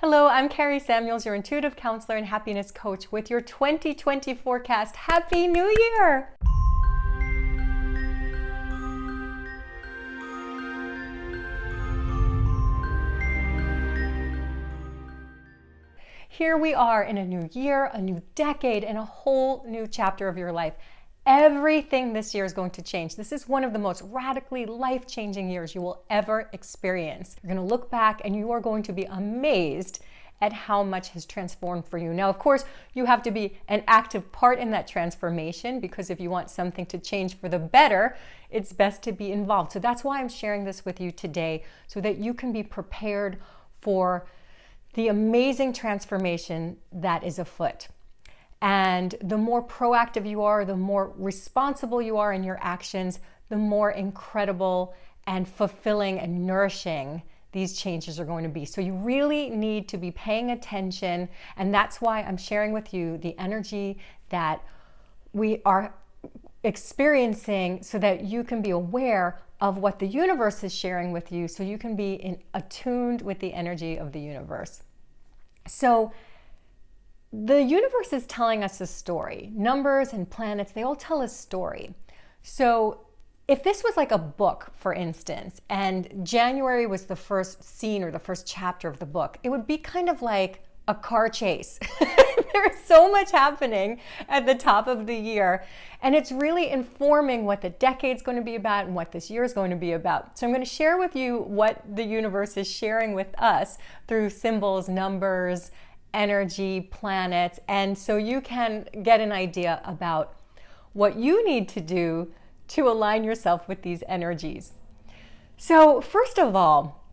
Hello, I'm Kari Samuels, your intuitive counselor and happiness coach with your 2020 forecast. Happy New Year! Here we are in a new year, a new decade, and a whole new chapter of your life. Everything this year is going to change. This is one of the most radically life-changing years you will ever experience. You're going to look back and you are going to be amazed at how much has transformed for you. Now, of course, you have to be an active part in that transformation, because if you want something to change for the better, it's best to be involved. So that's why I'm sharing this with you today, so that you can be prepared for the amazing transformation that is afoot. And the more proactive you are, the more responsible you are in your actions, the more incredible and fulfilling and nourishing these changes are going to be. So you really need to be paying attention. And that's why I'm sharing with you the energy that we are experiencing, so that you can be aware of what the universe is sharing with you, so you can be attuned with the energy of the universe. So the universe is telling us a story. Numbers and planets, they all tell a story. So if this was like a book, for instance, and January was the first scene or the first chapter of the book, it would be kind of like a car chase. There's so much happening at the top of the year, and it's really informing what the decade's going to be about and what this year is going to be about. So I'm going to share with you what the universe is sharing with us through symbols, numbers, energy, planets, and so you can get an idea about what you need to do to align yourself with these energies. So first of all,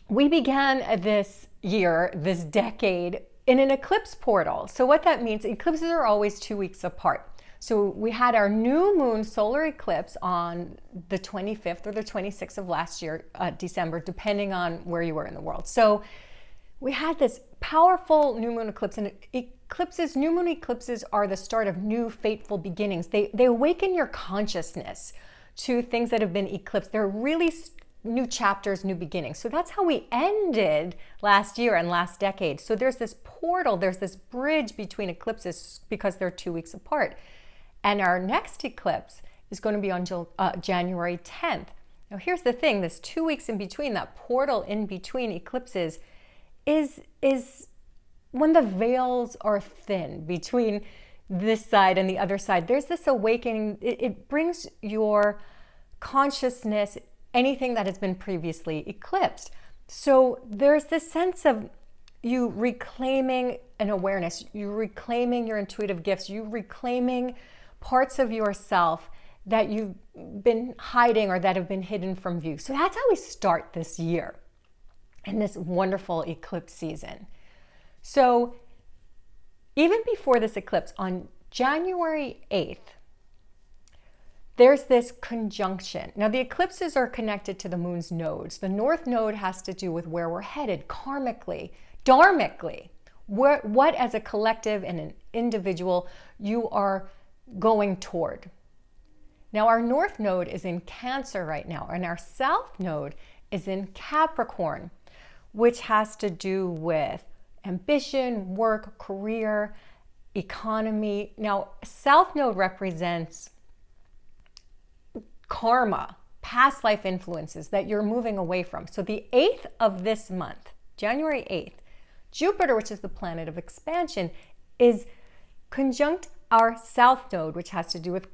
we began this year, this decade, in an eclipse portal. So what that means, eclipses are always 2 weeks apart. So we had our new moon solar eclipse on the 25th or the 26th of last year, December, depending on where you were in the world. So we had this powerful new moon eclipse, and new moon eclipses are the start of new fateful beginnings. They awaken your consciousness to things that have been eclipsed. They're really new chapters, new beginnings. So that's how we ended last year and last decade. So there's this portal, there's this bridge between eclipses because they're 2 weeks apart. And our next eclipse is going to be on January 10th. Now here's the thing, this 2 weeks in between, that portal in between eclipses, is when the veils are thin between this side and the other side. There's this awakening. It brings your consciousness, anything that has been previously eclipsed. So there's this sense of you reclaiming an awareness, you reclaiming your intuitive gifts, you reclaiming parts of yourself that you've been hiding or that have been hidden from view. So that's how we start this year in this wonderful eclipse season. So even before this eclipse, on January 8th, there's this conjunction. Now the eclipses are connected to the moon's nodes. The north node has to do with where we're headed karmically, dharmically, what as a collective and an individual you are going toward. Now our north node is in Cancer right now, and our south node is in Capricorn, which has to do with ambition, work, career, economy. Now, South Node represents karma, past life influences that you're moving away from. So the 8th of this month, January 8th, Jupiter, which is the planet of expansion, is conjunct our South Node, which has to do with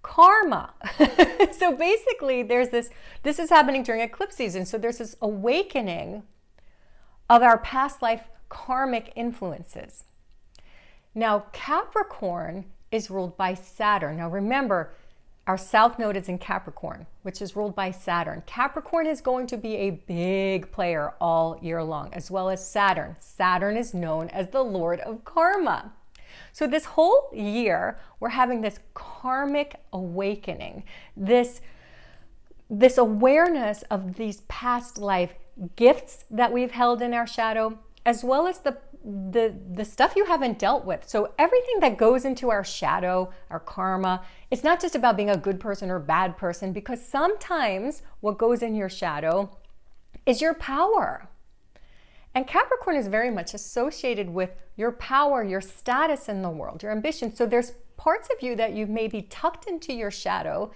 karma. So basically there's this is happening during eclipse season. So there's this awakening of our past life karmic influences. Now Capricorn is ruled by Saturn. Now remember, our South Node is in Capricorn, which is ruled by Saturn. Capricorn is going to be a big player all year long, as well as Saturn. Saturn is known as the Lord of Karma. So this whole year, we're having this karmic awakening, this awareness of these past life gifts that we've held in our shadow, as well as the stuff you haven't dealt with. So everything that goes into our shadow, our karma, it's not just about being a good person or a bad person, because sometimes what goes in your shadow is your power. And Capricorn is very much associated with your power, your status in the world, your ambition. So there's parts of you that you've maybe tucked into your shadow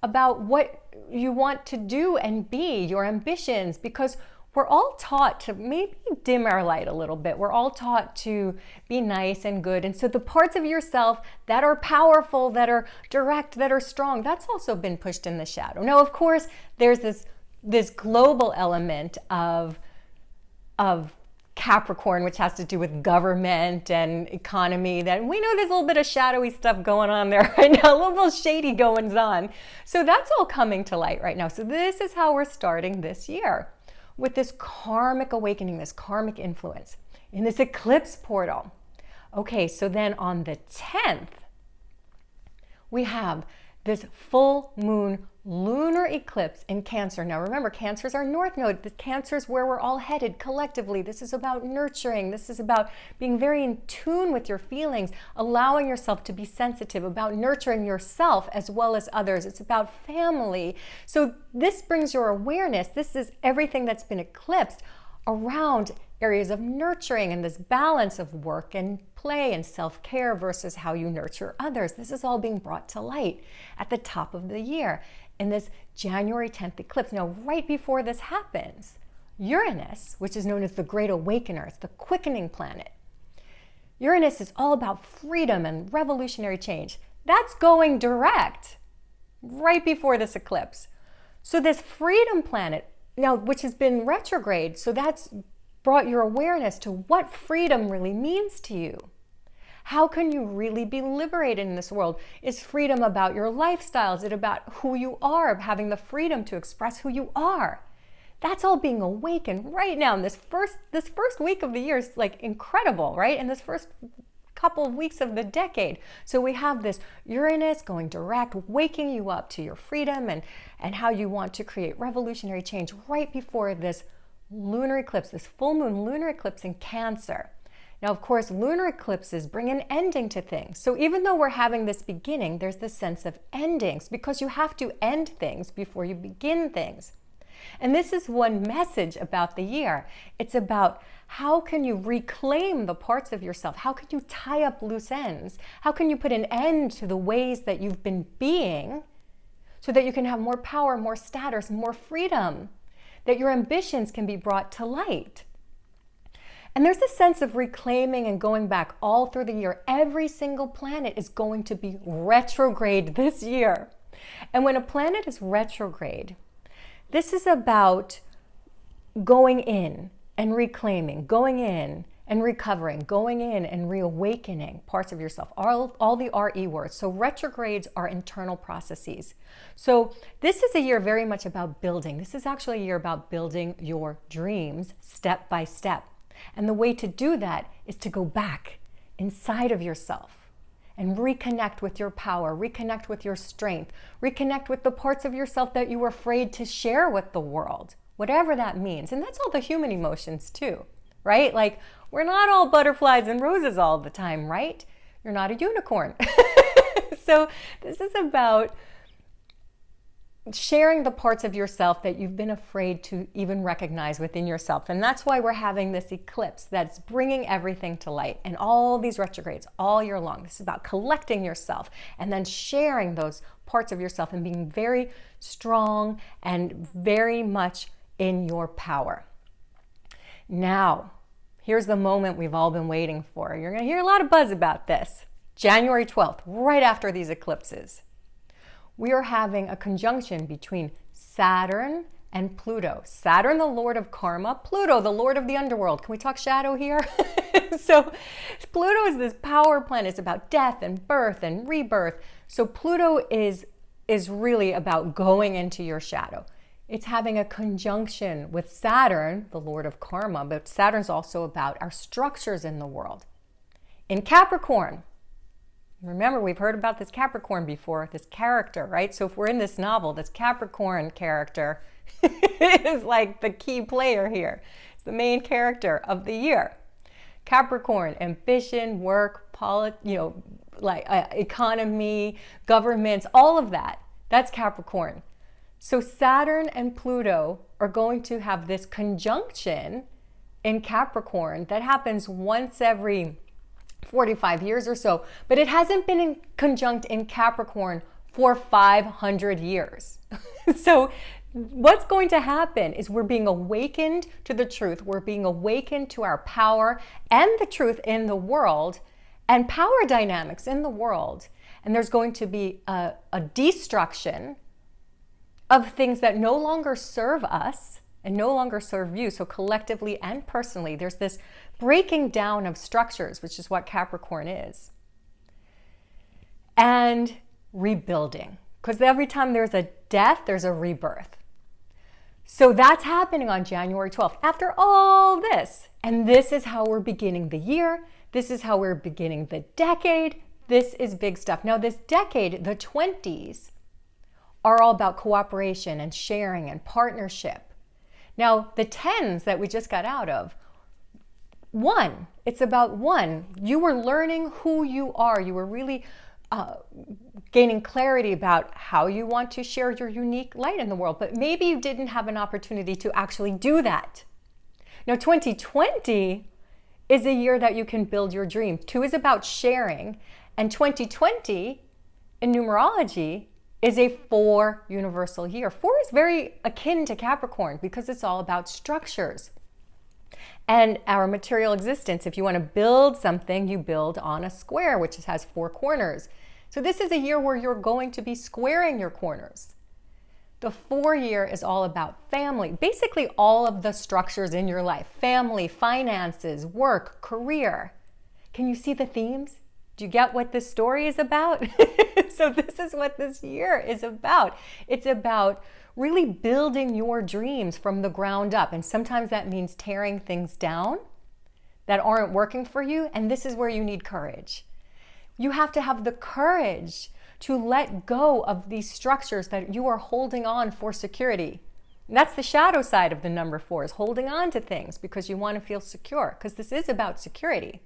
about what you want to do and be, your ambitions, because we're all taught to maybe dim our light a little bit. We're all taught to be nice and good. And so the parts of yourself that are powerful, that are direct, that are strong, that's also been pushed in the shadow. Now, of course, there's this global element of Capricorn, which has to do with government and economy, that we know there's a little bit of shadowy stuff going on there right now, a little shady goings on. So that's all coming to light right now. So this is how we're starting this year, with this karmic awakening, this karmic influence in this eclipse portal. Okay, so then on the 10th, we have this full moon lunar eclipse in Cancer. Now remember, Cancer is our north node. The Cancer is where we're all headed collectively. This is about nurturing. This is about being very in tune with your feelings, allowing yourself to be sensitive, about nurturing yourself as well as others. It's about family. So this brings your awareness. This is everything that's been eclipsed around areas of nurturing and this balance of work and play and self-care versus how you nurture others. This is all being brought to light at the top of the year in this January 10th eclipse. Now, right before this happens, Uranus, which is known as the Great Awakener, it's the quickening planet. Uranus is all about freedom and revolutionary change. That's going direct right before this eclipse. So this freedom planet, now, which has been retrograde, so that's brought your awareness to what freedom really means to you. How can you really be liberated in this world? Is freedom about your lifestyle? Is it about who you are, having the freedom to express who you are? That's all being awakened right now. And this first week of the year is like incredible, right? And this first couple of weeks of the decade. So we have this Uranus going direct, waking you up to your freedom and how you want to create revolutionary change right before this lunar eclipse, this full moon lunar eclipse in Cancer. Now, of course, lunar eclipses bring an ending to things. So even though we're having this beginning, there's this sense of endings because you have to end things before you begin things. And this is one message about the year. It's about how can you reclaim the parts of yourself? How can you tie up loose ends? How can you put an end to the ways that you've been being so that you can have more power, more status, more freedom, that your ambitions can be brought to light? And there's this sense of reclaiming and going back all through the year. Every single planet is going to be retrograde this year. And when a planet is retrograde, this is about going in and reclaiming, going in and recovering, going in and reawakening parts of yourself, all the RE words. So retrogrades are internal processes. So this is a year very much about building. This is actually a year about building your dreams step by step. And the way to do that is to go back inside of yourself and reconnect with your power, reconnect with your strength, reconnect with the parts of yourself that you were afraid to share with the world, whatever that means. And that's all the human emotions too, right? Like, we're not all butterflies and roses all the time, right? You're not a unicorn. So this is about sharing the parts of yourself that you've been afraid to even recognize within yourself. And that's why we're having this eclipse that's bringing everything to light and all these retrogrades all year long. This is about collecting yourself and then sharing those parts of yourself and being very strong and very much in your power. Now, here's the moment we've all been waiting for. You're going to hear a lot of buzz about this. January 12th, right after these eclipses, we are having a conjunction between Saturn and Pluto. Saturn, the lord of karma. Pluto, the lord of the underworld. Can we talk shadow here? So Pluto is this power planet. It's about death and birth and rebirth. So Pluto is really about going into your shadow. It's having a conjunction with Saturn, the lord of karma, but Saturn's also about our structures in the world. In Capricorn, remember, we've heard about this Capricorn before, this character, right? So if we're in this novel, this Capricorn character is like the key player here. It's the main character of the year. Capricorn, ambition, work, economy, governments, all of that. That's Capricorn. So Saturn and Pluto are going to have this conjunction in Capricorn that happens once every 45 years or so, but it hasn't been in conjunct in Capricorn for 500 years. So what's going to happen is we're being awakened to the truth. We're being awakened to our power and the truth in the world and power dynamics in the world. And there's going to be a destruction of things that no longer serve us and no longer serve you. So collectively and personally, there's this breaking down of structures, which is what Capricorn is. And rebuilding. Because every time there's a death, there's a rebirth. So that's happening on January 12th after all this. And this is how we're beginning the year. This is how we're beginning the decade. This is big stuff. Now this decade, the 20s, are all about cooperation and sharing and partnership. Now the 10s that we just got out of, it's about you were learning who you are. You were really gaining clarity about how you want to share your unique light in the world, but maybe you didn't have an opportunity to actually do that. Now 2020 is a year that you can build your dream. 2 is about sharing, and 2020 in numerology is a 4 universal year. 4 is very akin to Capricorn because it's all about structures and our material existence. If you want to build something, you build on a square, which has 4 corners. So this is a year where you're going to be squaring your corners. The 4 year is all about family, basically all of the structures in your life: family, finances, work, career. Can you see the themes? Do you get what this story is about? So this is what this year is about. It's about really building your dreams from the ground up. And sometimes that means tearing things down that aren't working for you. And this is where you need courage. You have to have the courage to let go of these structures that you are holding on for security. And that's the shadow side of the number 4, is holding on to things because you want to feel secure, because this is about security.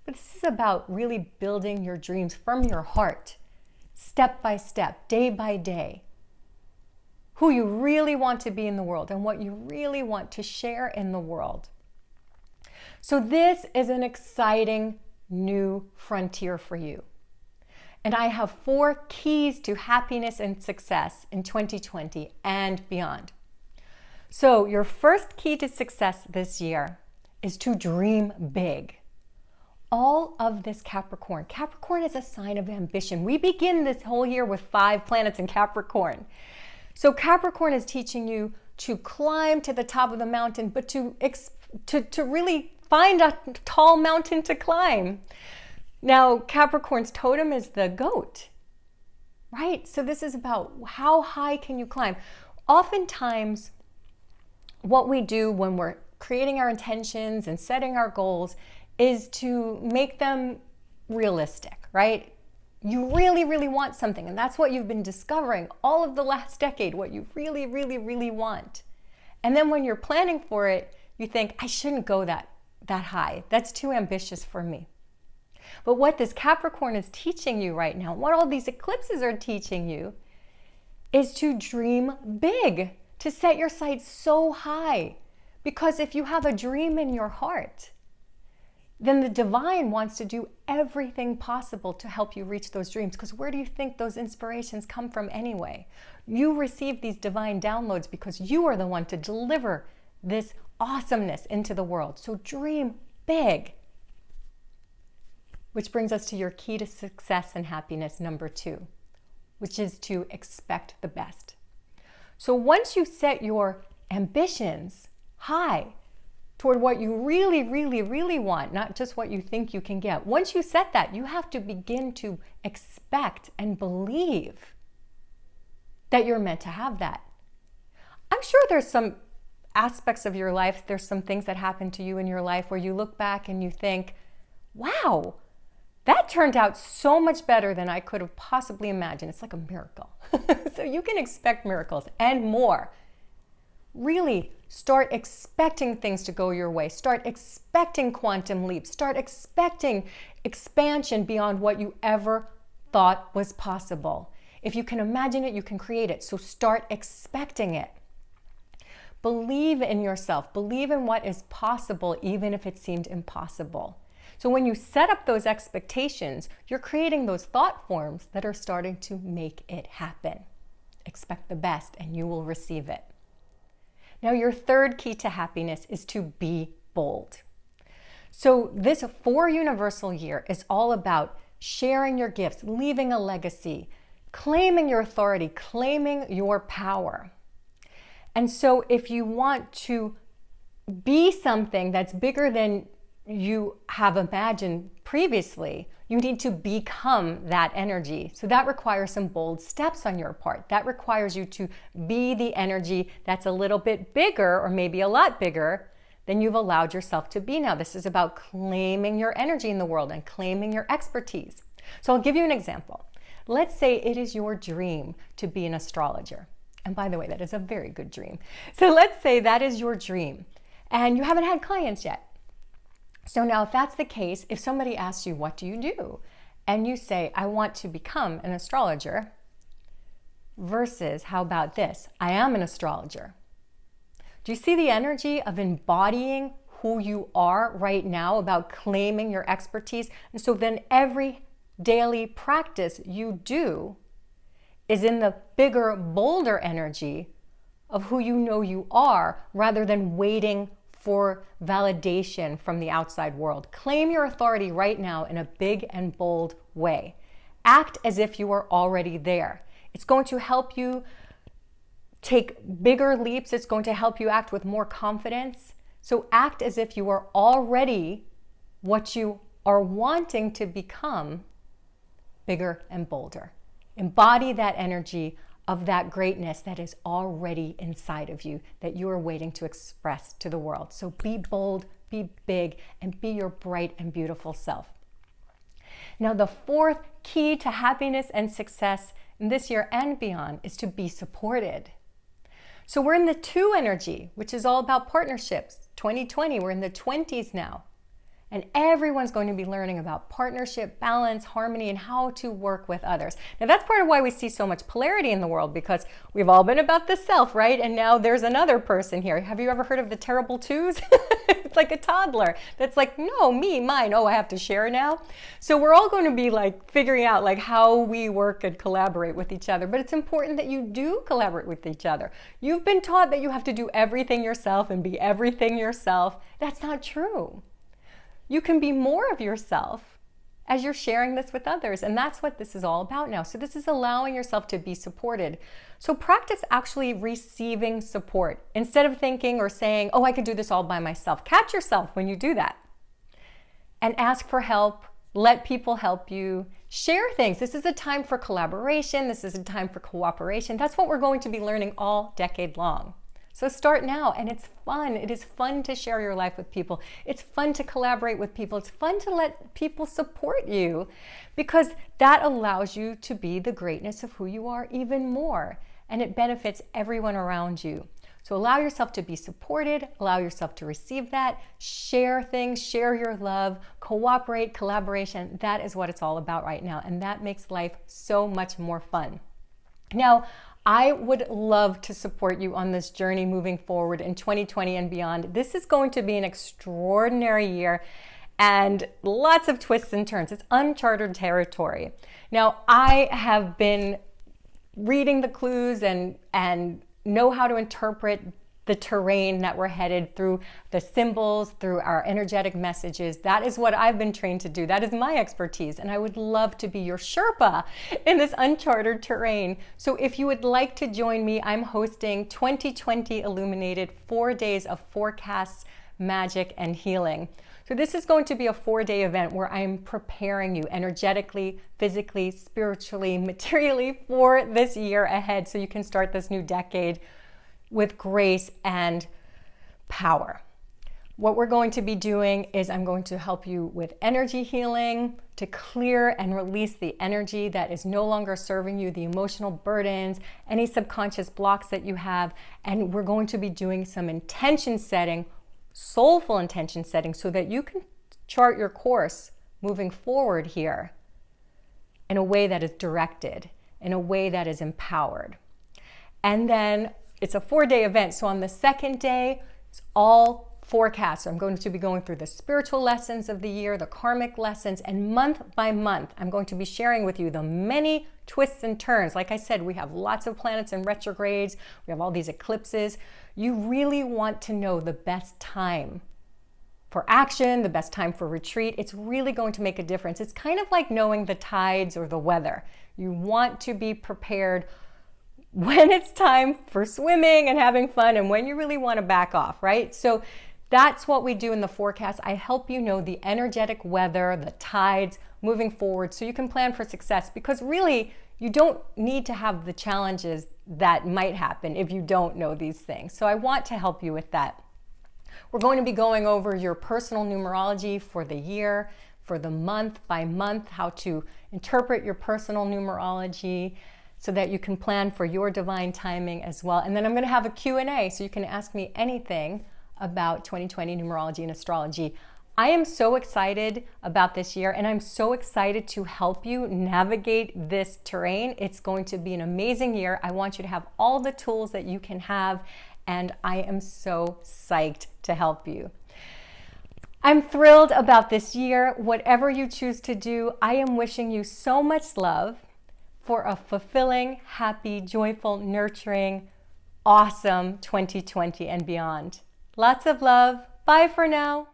But this is about really building your dreams from your heart, step by step, day by day. Who you really want to be in the world and what you really want to share in the world. So this is an exciting new frontier for you. And I have 4 keys to happiness and success in 2020 and beyond. So your first key to success this year is to dream big. All of this Capricorn is a sign of ambition. We begin this whole year with 5 planets in Capricorn. So Capricorn is teaching you to climb to the top of the mountain, but to really find a tall mountain to climb. Now, Capricorn's totem is the goat, right? So this is about how high can you climb? Oftentimes, what we do when we're creating our intentions and setting our goals is to make them realistic, right? You really, really want something, and that's what you've been discovering all of the last decade, what you really, really, really want. And then when you're planning for it, you think, I shouldn't go that high. That's too ambitious for me. But what this Capricorn is teaching you right now, what all these eclipses are teaching you, is to dream big, to set your sights so high. Because if you have a dream in your heart, then the divine wants to do everything possible to help you reach those dreams. Because where do you think those inspirations come from anyway? You receive these divine downloads because you are the one to deliver this awesomeness into the world. So dream big. Which brings us to your key to success and happiness, number 2, which is to expect the best. So once you set your ambitions high toward what you really, really, really want, not just what you think you can get, once you set that, you have to begin to expect and believe that you're meant to have that. I'm sure there's some aspects of your life, there's some things that happen to you in your life where you look back and you think, wow, that turned out so much better than I could have possibly imagined. It's like a miracle. So you can expect miracles and more. Really start expecting things to go your way. Start expecting quantum leaps. Start expecting expansion beyond what you ever thought was possible. If you can imagine it, you can create it. So start expecting it. Believe in yourself. Believe in what is possible, even if it seemed impossible. So when you set up those expectations, you're creating those thought forms that are starting to make it happen. Expect the best and you will receive it. Now, your third key to happiness is to be bold. So this 4 universal year is all about sharing your gifts, leaving a legacy, claiming your authority, claiming your power. And so if you want to be something that's bigger than you have imagined previously, you need to become that energy. So that requires some bold steps on your part. That requires you to be the energy that's a little bit bigger, or maybe a lot bigger, than you've allowed yourself to be now. This is about claiming your energy in the world and claiming your expertise. So I'll give you an example. Let's say it is your dream to be an astrologer. And by the way, that is a very good dream. So let's say that is your dream and you haven't had clients yet. So now if that's the case, if somebody asks you, what do you do? And you say, I want to become an astrologer, versus how about this? I am an astrologer. Do you see the energy of embodying who you are right now, about claiming your expertise? And so then every daily practice you do is in the bigger, bolder energy of who you know you are, rather than waiting for validation from the outside world. Claim your authority right now in a big and bold way. Act as if you are already there. It's going to help you take bigger leaps. It's going to help you act with more confidence. So act as if you are already what you are wanting to become, bigger and bolder. Embody that energy of that greatness that is already inside of you, that you are waiting to express to the world. So be bold, be big, and be your bright and beautiful self. Now, the fourth key to happiness and success in this year and beyond is to be supported. So we're in the 2 energy, which is all about partnerships. 2020, we're in the 20s now. And everyone's going to be learning about partnership, balance, harmony, and how to work with others. Now, that's part of why we see so much polarity in the world, because we've all been about the self, right? And now there's another person here. Have you ever heard of the terrible twos? It's like a toddler that's like, no, me, mine. Oh, I have to share now. So we're all going to be like figuring out like how we work and collaborate with each other. But it's important that you do collaborate with each other. You've been taught that you have to do everything yourself and be everything yourself. That's not true. You can be more of yourself as you're sharing this with others. And that's what this is all about now. So this is allowing yourself to be supported. So practice actually receiving support instead of thinking or saying, oh, I can do this all by myself. Catch yourself when you do that and ask for help. Let people help you. Share things. This is a time for collaboration. This is a time for cooperation. That's what we're going to be learning all decade long. So start now, and it's fun. It is fun to share your life with people. It's fun to collaborate with people. It's fun to let people support you, because that allows you to be the greatness of who you are even more, and it benefits everyone around you. So allow yourself to be supported, allow yourself to receive that, share things, share your love, cooperate, collaboration. That is what it's all about right now, and that makes life so much more fun. Now, I would love to support you on this journey moving forward in 2020 and beyond. This is going to be an extraordinary year and lots of twists and turns. It's uncharted territory. Now, I have been reading the clues and know how to interpret the terrain that we're headed through, the symbols, through our energetic messages. That is what I've been trained to do. That is my expertise. And I would love to be your Sherpa in this uncharted terrain. So if you would like to join me, I'm hosting 2020 Illuminated, 4 days of forecasts, magic, and healing. So this is going to be a 4-day event where I'm preparing you energetically, physically, spiritually, materially for this year ahead, so you can start this new decade with grace and power. What we're going to be doing is I'm going to help you with energy healing, to clear and release the energy that is no longer serving you, the emotional burdens, any subconscious blocks that you have. And we're going to be doing some intention setting, soulful intention setting, so that you can chart your course moving forward here in a way that is directed, in a way that is empowered. And then it's a 4-day event. So on the second day, it's all forecast. So I'm going to be going through the spiritual lessons of the year, the karmic lessons, and month by month, I'm going to be sharing with you the many twists and turns. Like I said, we have lots of planets in retrogrades. We have all these eclipses. You really want to know the best time for action, the best time for retreat. It's really going to make a difference. It's kind of like knowing the tides or the weather. You want to be prepared when it's time for swimming and having fun and when you really want to back off, right? So that's what we do in the forecast. I help you know the energetic weather, the tides moving forward so you can plan for success, because really you don't need to have the challenges that might happen if you don't know these things. So I want to help you with that. We're going to be going over your personal numerology for the year, for the month by month, how to interpret your personal numerology so that you can plan for your divine timing as well. And then I'm going to have a Q&A so you can ask me anything about 2020 numerology and astrology. I am so excited about this year, and I'm so excited to help you navigate this terrain. It's going to be an amazing year. I want you to have all the tools that you can have, and I am so psyched to help you. I'm thrilled about this year. Whatever you choose to do, I am wishing you so much love for a fulfilling, happy, joyful, nurturing, awesome 2020 and beyond. Lots of love. Bye for now.